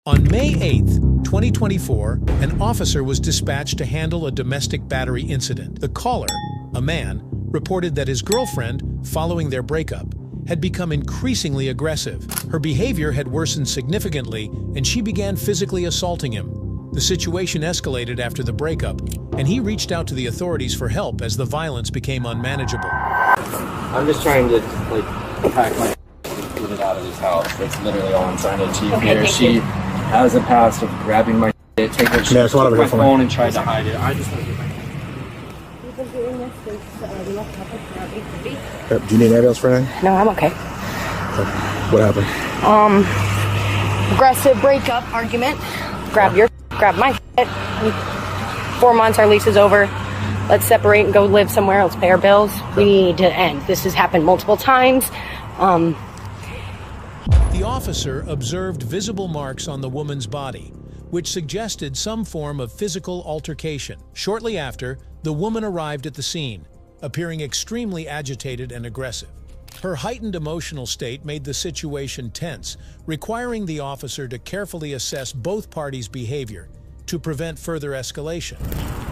On May 8th, 2024, an officer was dispatched to handle a domestic battery incident. The caller, a man, reported that his girlfriend, following their breakup, had become increasingly aggressive. Her behavior had worsened significantly, and she began physically assaulting him. The situation escalated after the breakup, and he reached out to the authorities for help as the violence became unmanageable. I'm just trying to, pack my get it out of this house. That's literally all I'm trying to achieve here. She has a past of grabbing my shit, taking my phone and tried to hide it. I just want to get my We've been doing this since we left up around 8:30. Do you need ambulance for anything? No, I'm okay. What happened? Aggressive breakup argument. Grab my shit. 4 months, our lease is over. Let's separate and go live somewhere. Let's pay our bills. We need to end. This has happened multiple times. The officer observed visible marks on the woman's body, which suggested some form of physical altercation. Shortly after, the woman arrived at the scene, appearing extremely agitated and aggressive. Her heightened emotional state made the situation tense, requiring the officer to carefully assess both parties' behavior to prevent further escalation.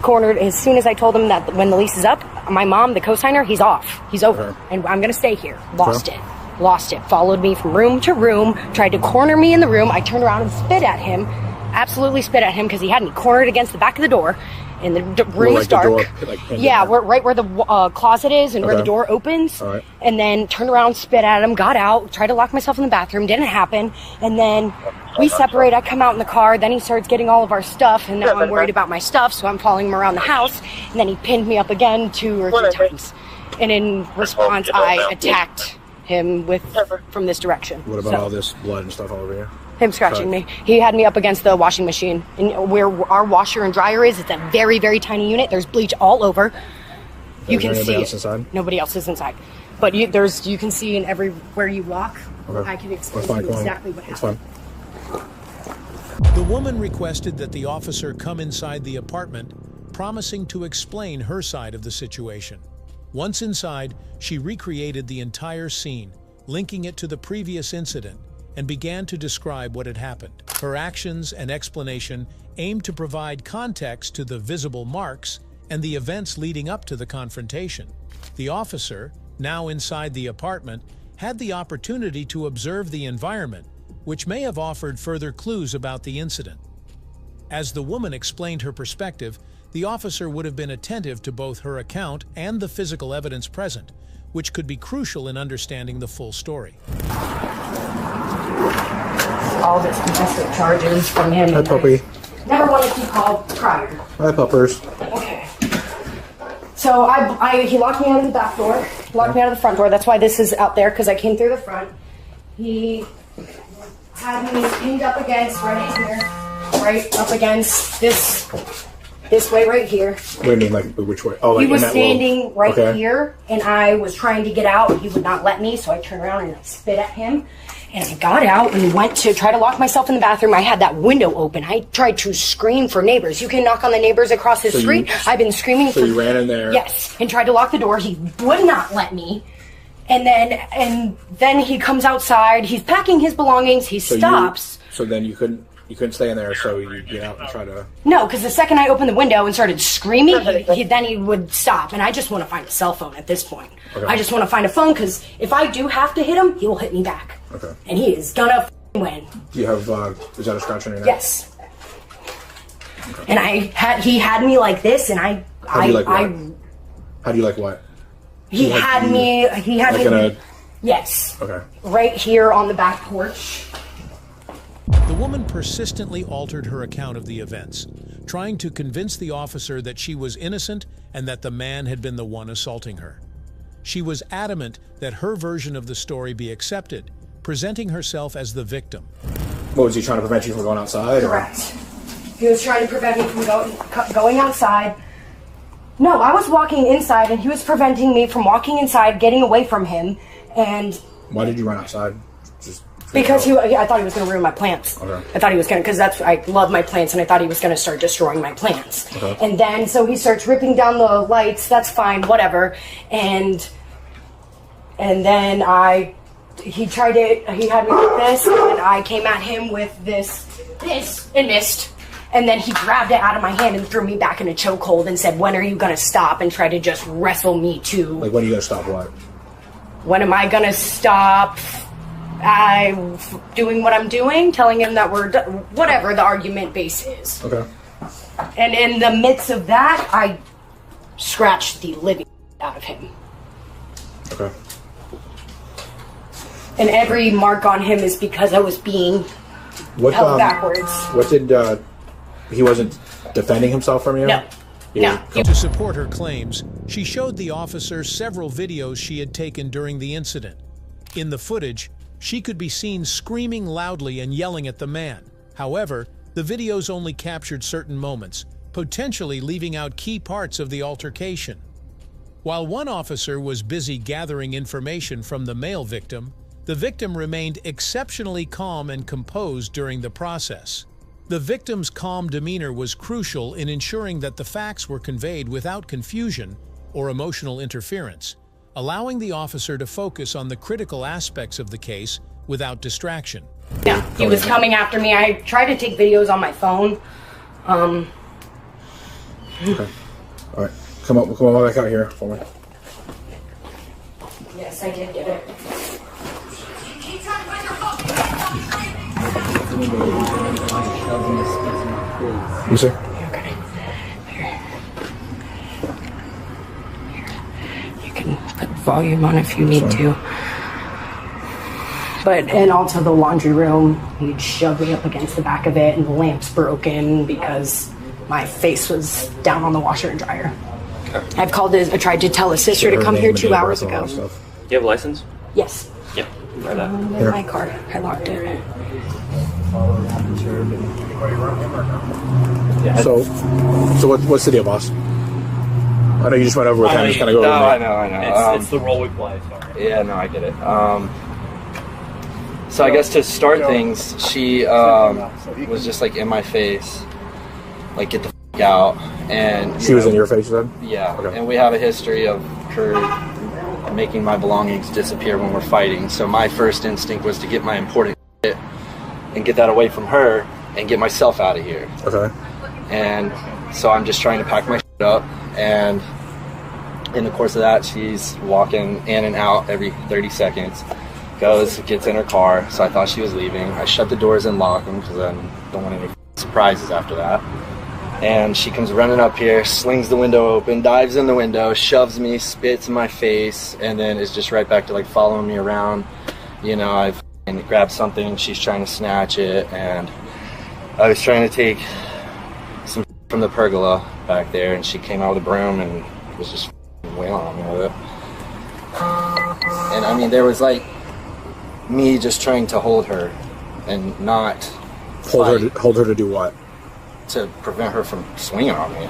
Cornered as soon as I told him that when the lease is up, my mom, the co-signer, he's off. He's over. And I'm going to stay here. Lost it. Followed me from room to room, tried to corner me in the room. I turned around and spit at him. Absolutely spit at him because he had me cornered against the back of the door. And the room is dark. We're right where the closet is and where the door opens. And then turned around, spit at him, got out, tried to lock myself in the bathroom. Didn't happen. And then we separate. I come out in the car. Then he starts getting all of our stuff. And now I'm worried about my stuff. So I'm following him around the house. And then he pinned me up again 2 or 3 times. And in response, I attacked him from this direction. What about all this blood and stuff all over here? Him scratching me. He had me up against the washing machine. And where our washer and dryer is, it's a very, very tiny unit. There's bleach all over. You can see it. Inside? Nobody else is inside. But you can see in everywhere you walk. Okay. I can explain exactly what happened. The woman requested that the officer come inside the apartment, promising to explain her side of the situation. Once inside, she recreated the entire scene, linking it to the previous incident, and began to describe what had happened. Her actions and explanation aimed to provide context to the visible marks and the events leading up to the confrontation. The officer, now inside the apartment, had the opportunity to observe the environment, which may have offered further clues about the incident. As the woman explained her perspective, the officer would have been attentive to both her account and the physical evidence present, which could be crucial in understanding the full story. All this domestic charges from him. Hi, puppy. Never wanted to call prior. Hi, puppers. Okay. So he locked me out of the back door, locked me out of the front door. That's why this is out there, because I came through the front. He had me pinned up against right here, right up against this way right here. What do you mean, like which way? Oh, like he was standing right here, and I was trying to get out. He would not let me, so I turned around and I spit at him. And I got out and went to try to lock myself in the bathroom. I had that window open. I tried to scream for neighbors. You can knock on the neighbors across the street. I've been screaming for... So you ran in there? Yes, and tried to lock the door. He would not let me. And then he comes outside. He's packing his belongings. He stops. So then you couldn't stay in there, so you get out and try to... No, because the second I opened the window and started screaming, then he would stop. And I just want to find a cell phone at this point. Okay. I just want to find a phone, because if I do have to hit him, he will hit me back. Okay. And he is gonna win. Do you have, is that a scratch on your neck? Yes. Okay. And he had me like this, and How do you like what? He had me. Yes. Okay. Right here on the back porch. The woman persistently altered her account of the events, trying to convince the officer that she was innocent and that the man had been the one assaulting her. She was adamant that her version of the story be accepted, presenting herself as the victim. What, was he trying to prevent you from going outside? Correct. He was trying to prevent me from going outside. No, I was walking inside, and he was preventing me from walking inside, getting away from him, and... Why did you run outside? Because I thought he was going to ruin my plants. Okay. I thought he was going to, because I love my plants, and I thought he was going to start destroying my plants. Okay. And then, so he starts ripping down the lights. That's fine, whatever. And then I he had me like this, and I came at him with this, and missed. And then he grabbed it out of my hand and threw me back in a chokehold and said, when are you going to stop? And tried to just wrestle me too. Like, when are you going to stop what? When am I going to stop doing what I'm doing? Telling him that we're, whatever the argument base is. Okay. And in the midst of that, I scratched the living out of him. Okay. And every mark on him is because I was being held backwards. What did, he wasn't defending himself from you? No. No. To support her claims, she showed the officer several videos she had taken during the incident. In the footage, she could be seen screaming loudly and yelling at the man. However, the videos only captured certain moments, potentially leaving out key parts of the altercation. While one officer was busy gathering information from the male victim, the victim remained exceptionally calm and composed during the process. The victim's calm demeanor was crucial in ensuring that the facts were conveyed without confusion or emotional interference, allowing the officer to focus on the critical aspects of the case without distraction. Yeah, he was coming after me. I tried to take videos on my phone. Okay. All right. Come on back out here for me. Yes, I did get it. You see? Okay. Here. You can put volume on if you need to. But, and also the laundry room, he'd shove me up against the back of it and the lamp's broken because my face was down on the washer and dryer. Okay. I tried to tell a sister to come here 2 hours ago. Do you have a license? Yes. Yep. Right up. In my car. I locked it. So what's the deal, boss? I know you just went over with him. Just kind of go over I know. It's the role we play. Sorry. Yeah, no, I get it. So I guess to start things, she was just like in my face, like get the f*** out, and she was in your face then? Yeah. Okay. And we have a history of her making my belongings disappear when we're fighting. So my first instinct was to get my important shit and get that away from her and get myself out of here. Okay. And so I'm just trying to pack my shit up, and in the course of that, she's walking in and out every 30 seconds. Gets in her car, so I thought she was leaving. I shut the doors and lock them because I don't want any surprises after that. And she comes running up here, slings the window open, dives in the window, shoves me, spits in my face, and then is just right back to like following me around. You know, I've grabbed something, she's trying to snatch it, and I was trying to take some from the pergola back there, and she came out with a broom and was just wailing on me with it. And I mean, there was like me just trying to hold her and not hold her to do what? To prevent her from swinging on me.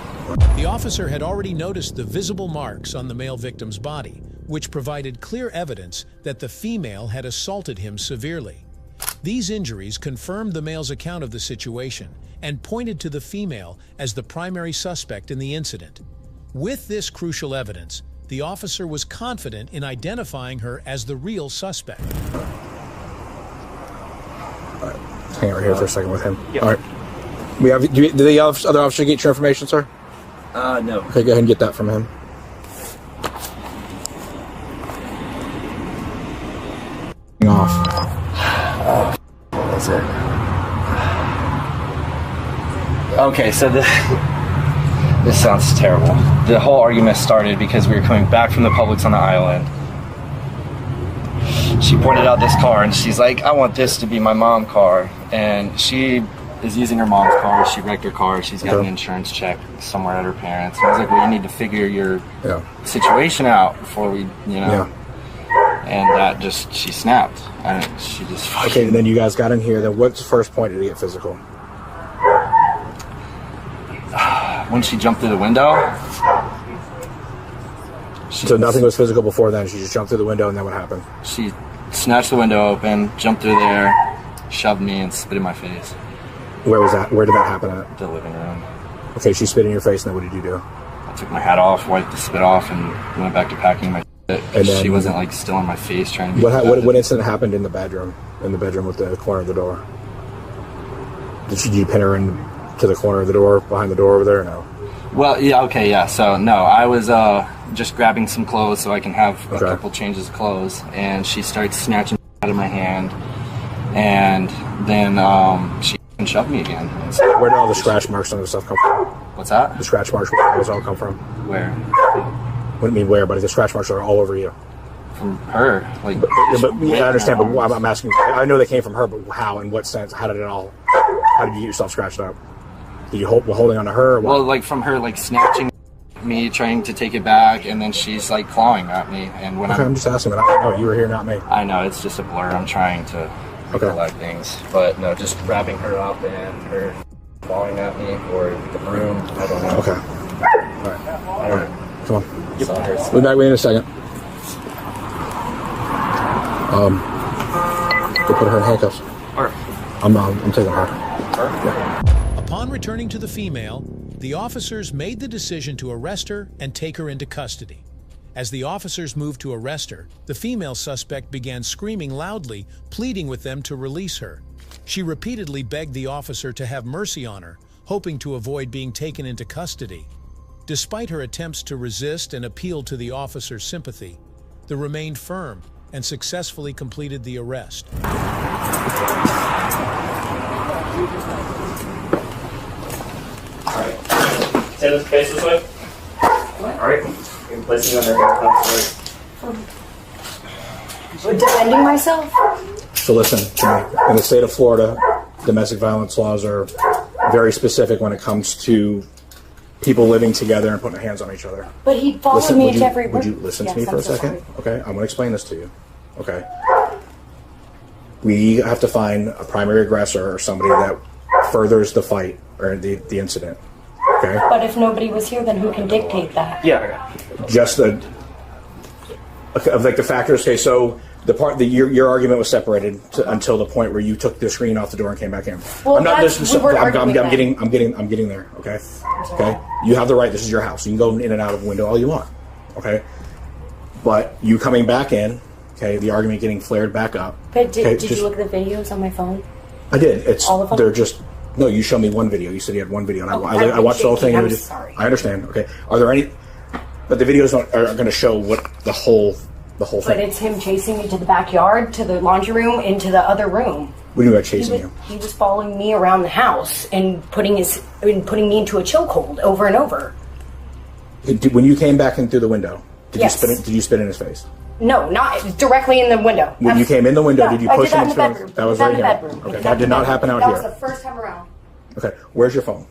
The officer had already noticed the visible marks on the male victim's body, which provided clear evidence that the female had assaulted him severely. These injuries confirmed the male's account of the situation and pointed to the female as the primary suspect in the incident. With this crucial evidence, the officer was confident in identifying her as the real suspect. All right. Hang out right here for a second with him. Yep. All right. Did the other officer get your information, sir? No. Okay, go ahead and get that from him. Off. That's it. Okay, so this sounds terrible. The whole argument started because we were coming back from the Publix on the island. She pointed out this car and she's like, I want this to be my mom's car. And she is using her mom's car. She wrecked her car. She's got an insurance check somewhere at her parents. And I was like, well, you need to figure your situation out before we, you know. Yeah. And that just, she snapped. And she just fucking... Okay, and then you guys got in here. Then what's the first point to get physical? When she jumped through the window. So nothing was physical before then. She just jumped through the window, and then what happened? She snatched the window open, jumped through there, shoved me, and spit in my face. Where was that? Where did that happen at? The living room. Okay, she spit in your face, and then what did you do? I took my hat off, wiped the spit off, and went back to packing my And then, she wasn't like still in my face trying to be what incident happened in the bedroom with the corner of the door? Did you pin her in to the corner of the door, behind the door over there, or no? Well, yeah, okay, yeah. So no, I was just grabbing some clothes so I can have a couple changes of clothes, and she starts snatching out of my hand, and then she shoved me again. Where did all the scratch marks on the stuff come from? What's that? The scratch marks, where did those all come from? Where? What do you mean where? But the scratch marks are all over you. From her, like. I understand, but I'm asking. I know they came from her, but how? In what sense? How did you get yourself scratched up? Did you holding on to her? Or what? Well, like from her, like snatching me, trying to take it back, and then she's like clawing at me. And when I'm just asking, but I don't know. You were here, not me. I know, it's just a blur. I'm trying to recollect things, but no, just wrapping her up and her clawing at me, or the broom. I don't know. Okay. All right. Come on. We'll be back in a second. Go put her in handcuffs. I'm taking her. Yeah. Upon returning to the female, the officers made the decision to arrest her and take her into custody. As the officers moved to arrest her, the female suspect began screaming loudly, pleading with them to release her. She repeatedly begged the officer to have mercy on her, hoping to avoid being taken into custody. Despite her attempts to resist and appeal to the officer's sympathy, they remained firm and successfully completed the arrest. Say this face this way. Alright. You can place me under handcuffs. Defending myself? So listen to me. In the state of Florida, domestic violence laws are very specific when it comes to people living together and putting their hands on each other. But he followed me into every room. Would you listen to me for a second? Okay, I'm going to explain this to you. Okay. We have to find a primary aggressor or somebody that furthers the fight or the incident. Okay. But if nobody was here, then who can dictate that? Yeah. Just the factors. Okay, so your argument was separated until the point where you took the screen off the door and came back in. Well, I'm getting there. Okay. Okay. You have the right. This is your house. You can go in and out of the window all you want. Okay. But you coming back in. Okay. The argument getting flared back up. But did you look at the videos on my phone? I did. All of them? They're just. No, you showed me one video. You said you had one video, and I watched the whole thing. I'm sorry. I understand. Okay. Are there any? But the videos are going to show what the whole thing. But it's him chasing me to the backyard, to the laundry room, into the other room. What do you mean by chasing you? He was following me around the house and putting me into a chokehold over and over. When you came back in through the window, did Yes. you spit in his face? No, not directly in the window. When you came in the window, Yeah, did you I push did him? that in the bedroom. That was I right did that in here. the bedroom. Okay, that did not happen out that here. That was the first time around. Okay, where's your phone?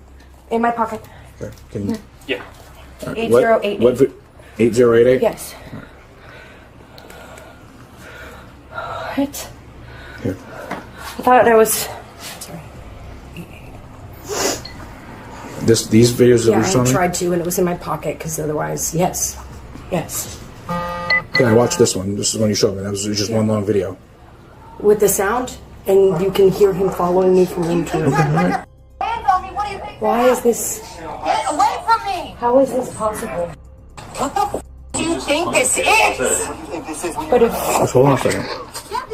In my pocket. Okay, can you? Yeah. 8088. 8088? Yes. What? Here. I thought I was. Sorry. These videos that Yeah, we're showing? I tried to, and it was in my pocket because otherwise, yes. Okay, I watched this one. This is one you showed me. That was just one long video. With the sound, and you can hear him following me from room to room. Hands on me, what do you think? Why is this? Get away from me! How is this possible? What the do you think this is? But if Just hold on a second.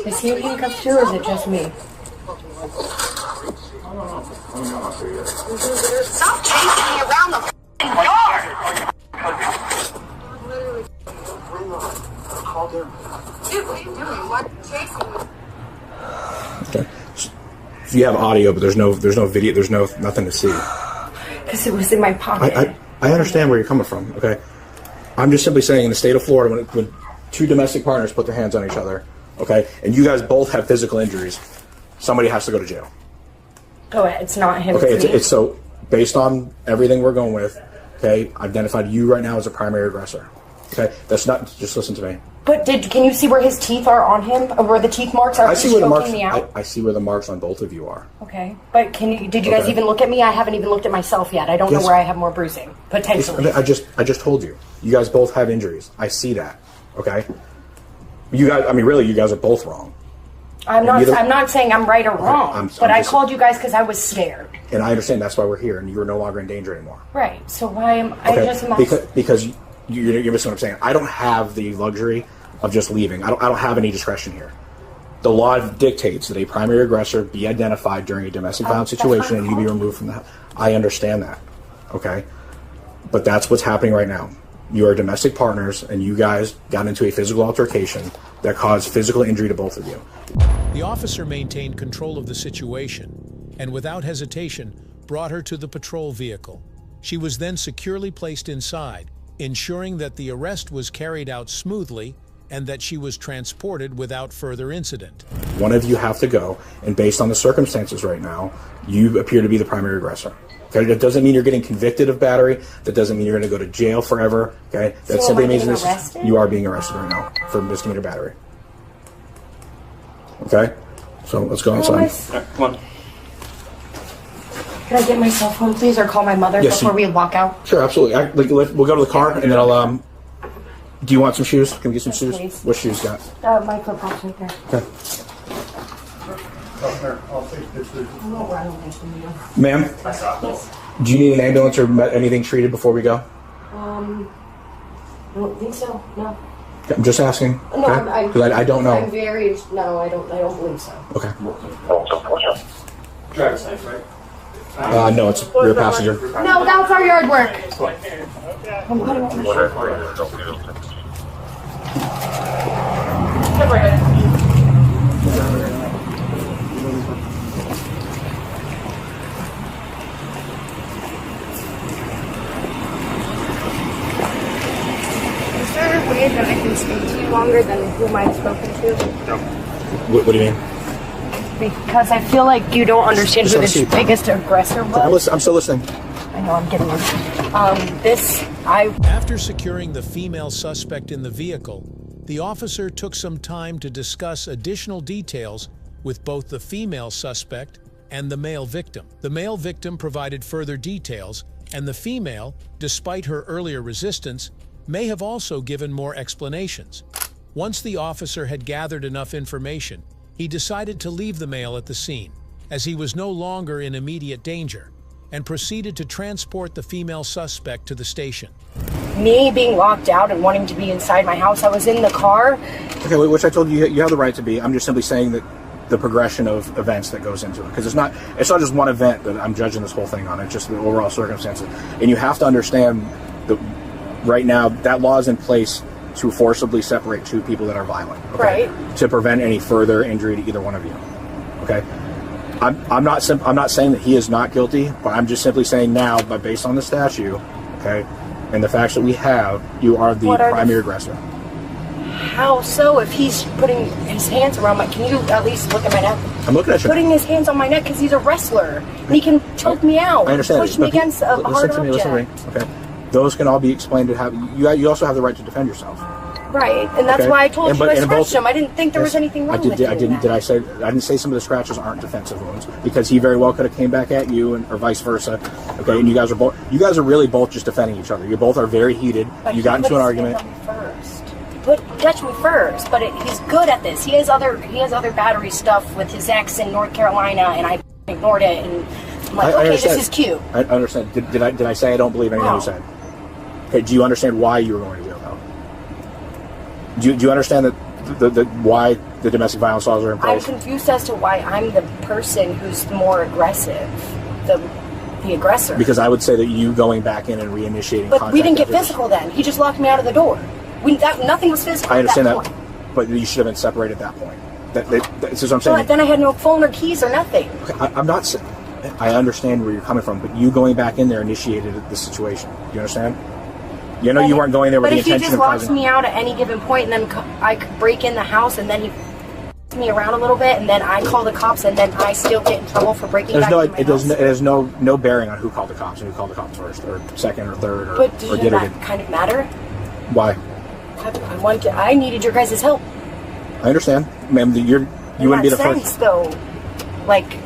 is he in handcuffs too, or is it just me? Stop chasing me around the yard! Dude, what are you doing? What? Chasing me? Okay. So you have audio, but there's no video. There's nothing to see. Because it was in my pocket. I understand where you're coming from. Okay. I'm just simply saying, in the state of Florida, when two domestic partners put their hands on each other, okay, and you guys both have physical injuries, somebody has to go to jail. Oh, it's not him. Okay, it's me. it's so based on everything we're going with. Okay, I've identified you right now as a primary aggressor. Okay, that's not. Just listen to me. But can you see where his teeth are on him, or where the teeth marks are? I see where the marks. Me out? I see where the marks on both of you are. Okay, but did you guys even look at me? I haven't even looked at myself yet. I don't know where I have more bruising potentially. I just told you. You guys both have injuries. I see that. Okay. You guys. I mean, really, you guys are both wrong. I'm not saying I'm right or wrong, but I called you guys because I was scared. And I understand that's why we're here, and you're no longer in danger anymore. Right. So why am I Okay. just Because You're missing what I'm saying. I don't have the luxury of just leaving. I don't have any discretion here. The law dictates that a primary aggressor be identified during a domestic violence situation and you be removed from the house. I understand that, okay? But that's what's happening right now. You are domestic partners, and you guys got into a physical altercation that caused physical injury to both of you. The officer maintained control of the situation and without hesitation brought her to the patrol vehicle. She was then securely placed inside, ensuring that the arrest was carried out smoothly and that she was transported without further incident. One of you have to go, and based on the circumstances right now, you appear to be the primary aggressor. Okay, that doesn't mean you're getting convicted of battery. That doesn't mean you're going to go to jail forever. Okay, that simply means you are being arrested right now for misdemeanor battery. Okay, so let's go outside. Come on. Can I get my cell phone, please, or call my mother before we walk out? Sure, absolutely. We'll go to the car, and then I'll. Do you want some shoes? Can we get some shoes? Please. What shoes you got? My flip-flops right there. Okay. I'll take pictures. Ma'am, do you need an ambulance or anything treated before we go? I don't think so. No. Okay, I'm just asking. No, okay? Because I don't know. I'm very. No, I don't believe so. Okay. Driver's license, right? No, it's rear passenger. No, that's our yard work. I'm putting it Is there a way that I can speak to you longer than whom I've spoken to? No. What do you mean? Because I feel like you don't understand who the biggest aggressor was. I'm still listening. I know, I'm getting it. After securing the female suspect in the vehicle, the officer took some time to discuss additional details with both the female suspect and the male victim. The male victim provided further details, and the female, despite her earlier resistance, may have also given more explanations. Once the officer had gathered enough information, he decided to leave the male at the scene, as he was no longer in immediate danger, and proceeded to transport the female suspect to the station. Me being locked out and wanting to be inside my house, I was in the car. Okay, which I told you, you have the right to be. I'm just simply saying that the progression of events that goes into it, because it's not just one event that I'm judging this whole thing on. It's just the overall circumstances, and you have to understand that right now that law is in place to forcibly separate two people that are violent, okay? Right? To prevent any further injury to either one of you. Okay, I'm not saying that he is not guilty, but I'm just simply saying now, but based on the statute, okay, and the facts that we have, you are the primary aggressor. How so? If he's putting his hands around my, can you at least look at my neck? I'm looking at you. Putting his hands on my neck because he's a wrestler and he can choke me out. I understand. Push me against a hard object. Listen to me. Okay, those can all be explained to have. You also have the right to defend yourself. Right, and that's why I told you I scratched him. I didn't think there was anything wrong with I didn't say some of the scratches aren't defensive wounds, because he very well could have came back at you, or vice versa. Okay, and you guys are really both just defending each other. You both are very heated. But you got into an argument. He touched me first, but he's good at this. He has other battery stuff with his ex in North Carolina, and I ignored it. And I'm like, okay, this is cute. I understand. Did I say I don't believe anything you said? Okay, do you understand why you were going to jail, though? Do you understand that why the domestic violence laws are in place? I'm confused as to why I'm the person who's more aggressive, the aggressor. Because I would say that you going back in and reinitiating contact. But we didn't get physical then. He just locked me out of the door. Nothing was physical. I understand at that point. But you should have been separated at that point. That's what I'm saying. But then I had no phone or keys or nothing. Okay, I'm not. I understand where you're coming from, but you going back in there initiated the situation. Do you understand? You know, you weren't going there with the intention of causing. But if he just locks me out at any given point, and then I could break in the house, and then he f***s me around a little bit, and then I call the cops, and then I still get in trouble for breaking back into my house. It has no bearing on who called the cops and who called the cops first, or second, or third, but doesn't that kind of matter? Why? I needed your guys' help. I understand, ma'am. You wouldn't be the first. Though, like,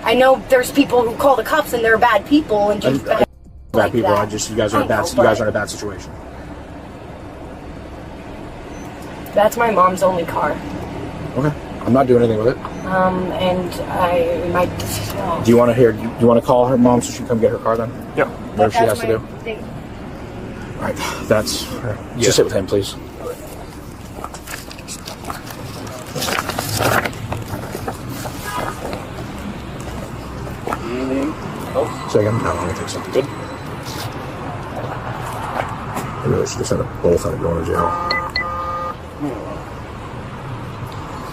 I know there's people who call the cops and they're bad people and do bad people. You guys are in a bad situation. That's my mom's only car. Okay, I'm not doing anything with it. And I might. Do you want to call her mom so she can come get her car then? Yeah. Whatever she has to do. All right, that's... Just sit with him, please. Second? No, I don't think so. Good. Maybe we should just end up both end up going to jail.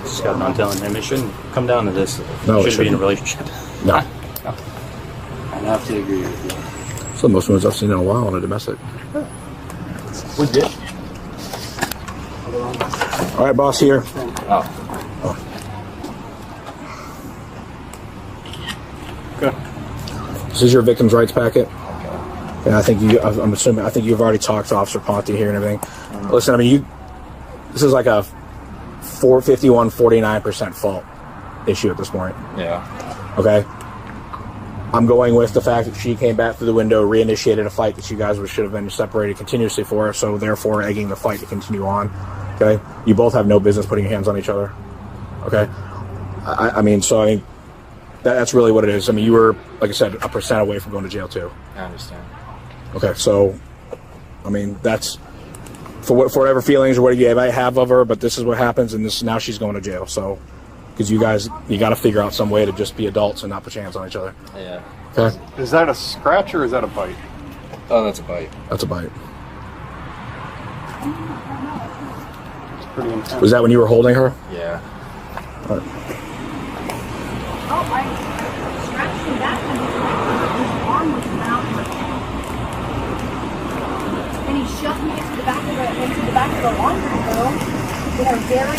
Just got done telling him it shouldn't come down to this. No, it shouldn't be in a relationship. No. I'd have to agree with you. It's the most ones I've seen in a while on a domestic. We did. All right, boss, here. Oh. Okay. This is your victim's rights packet. And I think I'm assuming, I think you've already talked to Officer Ponte here and everything. Listen, I mean, this is like a 49% fault issue at this point. Yeah. Okay. I'm going with the fact that she came back through the window, reinitiated a fight that you guys should have been separated continuously for, so therefore egging the fight to continue on. Okay. You both have no business putting your hands on each other. Okay. I mean, that's really what it is. I mean, you were, like I said, 1% away from going to jail too. I understand. Okay, so, I mean, that's for whatever feelings or whatever you might have of her, but this is what happens, and now she's going to jail. So, because you got to figure out some way to just be adults and not put your hands on each other. Yeah. Okay. Is that a scratch or is that a bite? Oh, that's a bite. That's a bite. It's pretty intense. Was that when you were holding her? Yeah. All right. Oh, I scratched him back and his arm was out my head. And he shoved me into the back of the laundry room. We had a very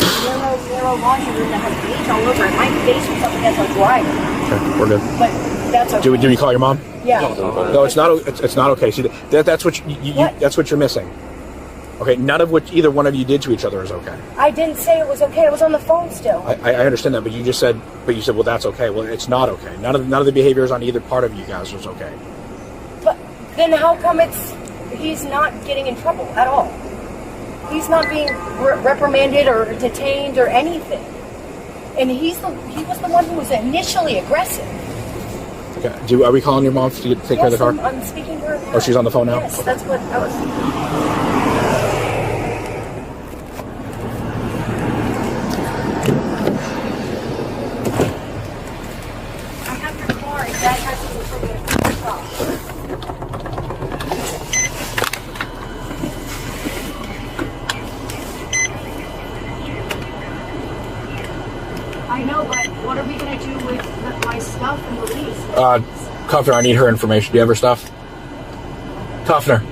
narrow laundry room that had beige all over it. My face was up against a dryer. Okay, we're good. But that's okay. Do we call your mom? Yeah. No, it's not. It's not okay. See, that's what that's what you're missing. Okay, none of what either one of you did to each other is okay. I didn't say it was okay. It was on the phone still. I understand that, but you said, well, that's okay. Well, it's not okay. None of the behaviors on either part of you guys was okay. But then how come he's not getting in trouble at all? He's not being reprimanded or detained or anything. And he was the one who was initially aggressive. Okay. Are we calling your mom to take care of the car? I'm speaking to her now. Oh, she's on the phone now? Yes, that's what I was thinking. I know, but what are we going to do with my stuff and the lease? Kuffner, I need her information. Do you have her stuff? Kuffner.